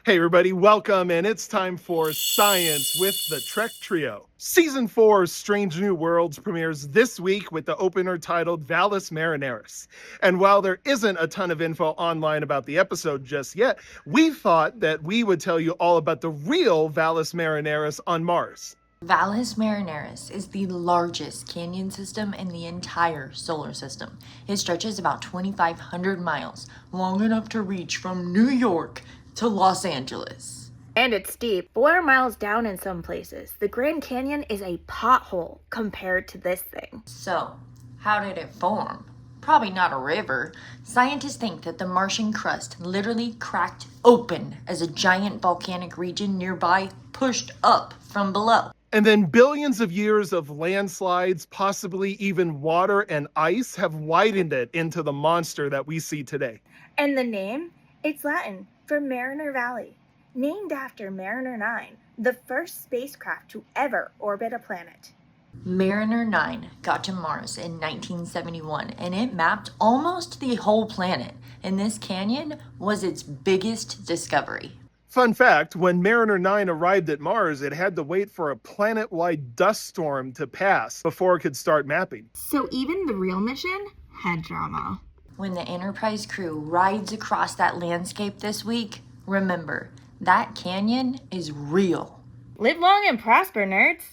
Hey everybody, welcome, and it's time for Science with the Trek Trio. Season 4's Strange New Worlds premieres this week with the opener titled Valles Marineris. And while there isn't a ton of info online about the episode just yet, we thought that we would tell you all about the real Valles Marineris on Mars. Valles Marineris is the largest canyon system in the entire solar system. It stretches about 2,500 miles, long enough to reach from New York to Los Angeles. And it's steep, 4 miles down in some places. The Grand Canyon is a pothole compared to this thing. So, how did it form? Probably not a river. Scientists think that the Martian crust literally cracked open as a giant volcanic region nearby pushed up from below. And then billions of years of landslides, possibly even water and ice, have widened it into the monster that we see today. And the name? It's Latin for Mariner Valley, named after Mariner 9, the first spacecraft to ever orbit a planet. Mariner 9 got to Mars in 1971, and it mapped almost the whole planet, and this canyon was its biggest discovery. Fun fact, when Mariner 9 arrived at Mars, it had to wait for a planet-wide dust storm to pass before it could start mapping. So even the real mission had drama. When the Enterprise crew rides across that landscape this week, remember, that canyon is real. Live long and prosper, nerds!